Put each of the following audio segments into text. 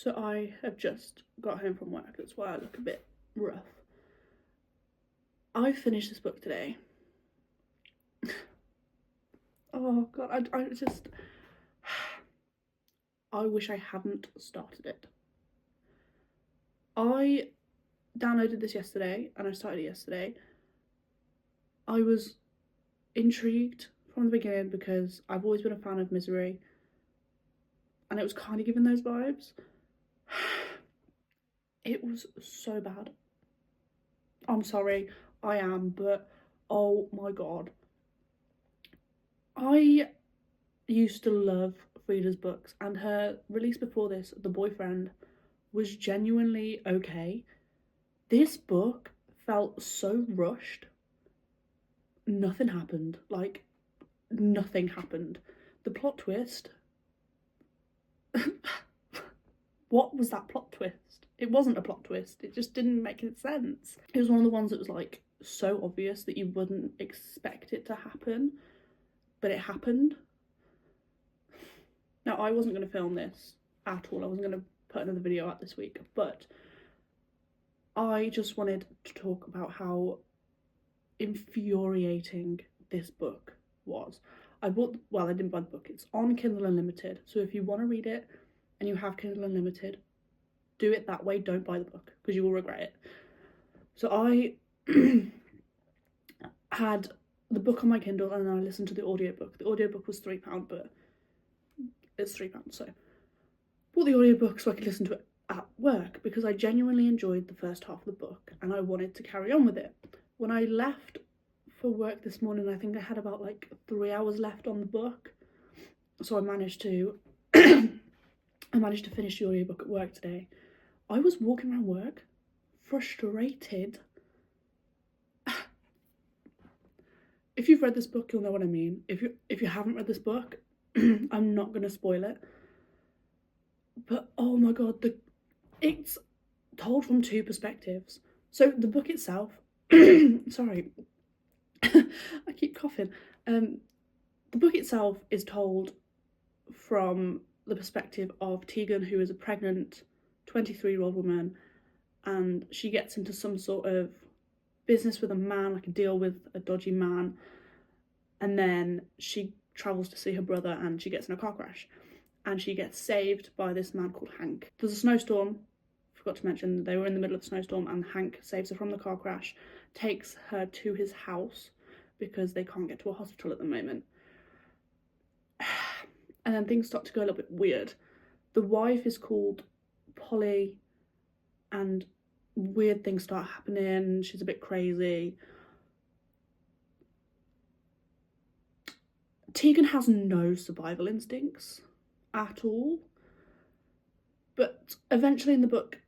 So I have just got home from work, that's why I look a bit rough. I finished this book today. Oh god, I just... I wish I hadn't started it. I downloaded this yesterday and I started it yesterday. I was intrigued from the beginning because I've always been a fan of Misery and it was kind of giving those vibes. It was so bad. I'm sorry, I am, but oh my god. I used to love Freida's books, and her release before this, The Boyfriend, was genuinely okay. This book felt so rushed. Nothing happened. Like, nothing happened. The plot twist... What was that plot twist? It wasn't a plot twist. It just didn't make any sense. It was one of the ones that was like so obvious that you wouldn't expect it to happen, but it happened. Now, I wasn't going to film this at all. I wasn't going to put another video out this week, but I just wanted to talk about how infuriating this book was. I didn't buy the book. It's on Kindle Unlimited. So if you want to read it and you have Kindle Unlimited, do it that way. Don't buy the book because you will regret it. So I had the book on my Kindle and then I listened to the audiobook. The audiobook was £3, but it's £3, so bought the audiobook so I could listen to it at work because I genuinely enjoyed the first half of the book and I wanted to carry on with it. When I left for work this morning, I think I had about like 3 hours left on the book, so I managed to finish the audiobook at work today. I was walking around work frustrated. If you've read this book, you'll know what I mean. If you haven't read this book, I'm not going to spoil it. But oh my god, it's told from two perspectives. So the book itself, sorry, I keep coughing. The book itself is told from the perspective of Tegan, who is a pregnant 23-year-old woman, and she gets into some sort of business with a man, like a deal with a dodgy man, and then she travels to see her brother and she gets in a car crash and she gets saved by this man called Hank. There's a snowstorm. Forgot to mention they were in the middle of the snowstorm and Hank saves her from the car crash, takes her to his house because they can't get to a hospital at the moment. And then things start to go a little bit weird. The wife is called Polly and weird things start happening. She's a bit crazy. Tegan has no survival instincts at all. But eventually in the book,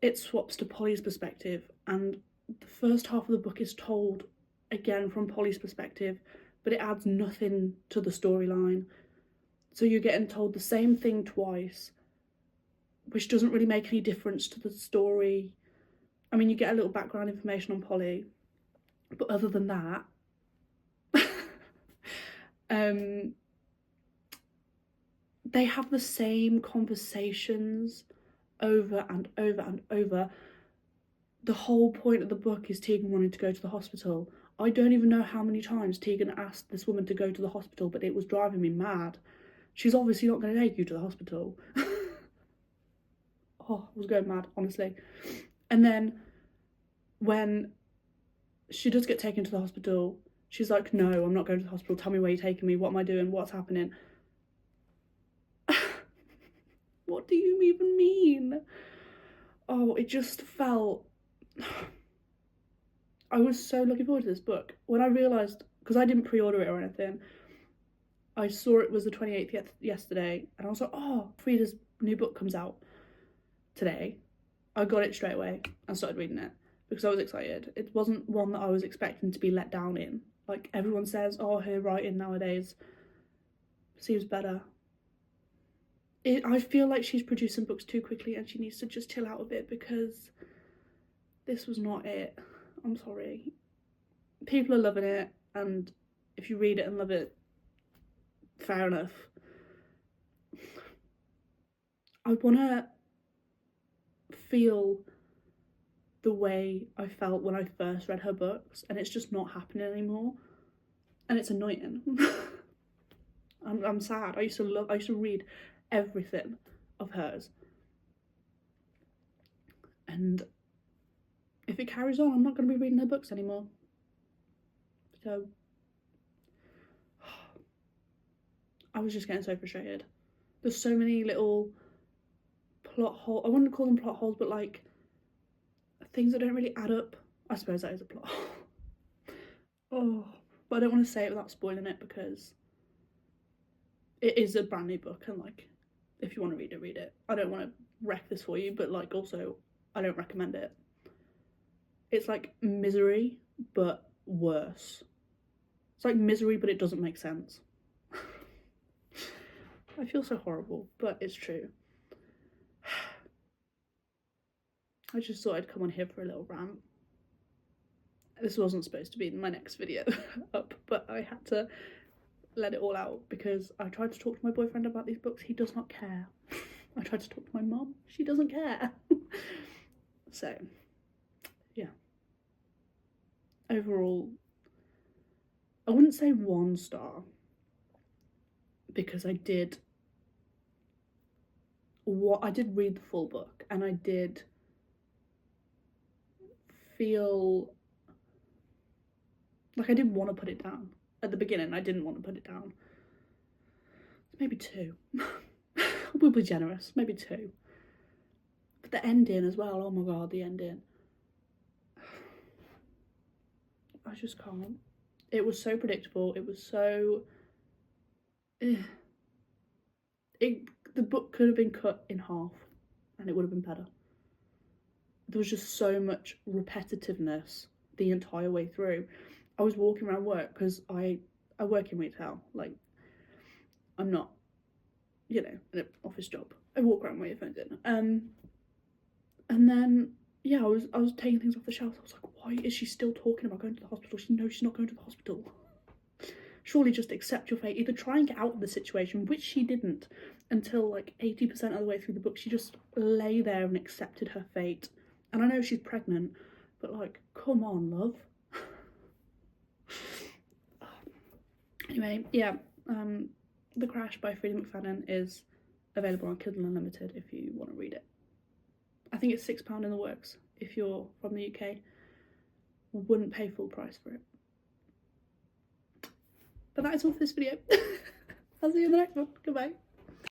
it swaps to Polly's perspective, and the first half of the book is told again from Polly's perspective, but it adds nothing to the storyline. So you're getting told the same thing twice, which doesn't really make any difference to the story. I mean, you get a little background information on Polly, but other than that, they have the same conversations over and over and over. The whole point of the book is Tegan wanting to go to the hospital. I don't even know how many times Tegan asked this woman to go to the hospital, but it was driving me mad. She's obviously not going to take you to the hospital. Oh, I was going mad, honestly. And then when she does get taken to the hospital, she's like, no, I'm not going to the hospital. Tell me where you're taking me. What am I doing? What's happening? What do you even mean? Oh, it just felt... I was so looking forward to this book. When I realised, because I didn't pre-order it or anything, I saw it was the 28th yesterday, and I was like, oh, Freida's new book comes out today. I got it straight away and started reading it because I was excited. It wasn't one that I was expecting to be let down in. Like everyone says, oh, her writing nowadays seems better. I feel like she's producing books too quickly and she needs to just chill out a bit because this was not it. I'm sorry. People are loving it, and if you read it and love it, fair enough. I want to feel the way I felt when I first read her books, and it's just not happening anymore, and it's annoying. I'm sad. I used to read everything of hers, and if it carries on, I'm not going to be reading her books anymore. So I was just getting so frustrated. There's so many little plot holes. I wouldn't call them plot holes, but like things that don't really add up. I suppose that is a plot hole. Oh, but I don't want to say it without spoiling it, because it is a brand new book, and like, if you want to read it, read it. I don't want to wreck this for you, but like, also, I don't recommend it. It's like Misery, but worse. It's like Misery, but it doesn't make sense. I feel so horrible, but it's true. I just thought I'd come on here for a little rant. This wasn't supposed to be in my next video up, but I had to let it all out because I tried to talk to my boyfriend about these books. He does not care. I tried to talk to my mum. She doesn't care. So, yeah. Overall, I wouldn't say 1 star, because I did read the full book, and I did feel like I didn't want to put it down. At the beginning, I didn't want to put it down. Maybe 2. We'll be generous, maybe 2. But the ending as well, oh my god, the ending. I just can't. It was so predictable, it was so... The book could have been cut in half and it would have been better. There was just so much repetitiveness the entire way through. I was walking around work, because I work in retail, like, I'm not, you know, in an office job. I walk around with my earphones in. And then, yeah, I was taking things off the shelf. I was like, why is she still talking about going to the hospital? She knows she's not going to the hospital. Surely just accept your fate. Either try and get out of the situation, which she didn't until like 80% of the way through the book. She just lay there and accepted her fate. And I know she's pregnant, but like, come on, love. Anyway, yeah, The Crash by Freida McFadden is available on Kindle Unlimited if you want to read it. I think it's £6 in the works if you're from the UK. Wouldn't pay full price for it. But that is all for this video. I'll see you in the next one. Goodbye.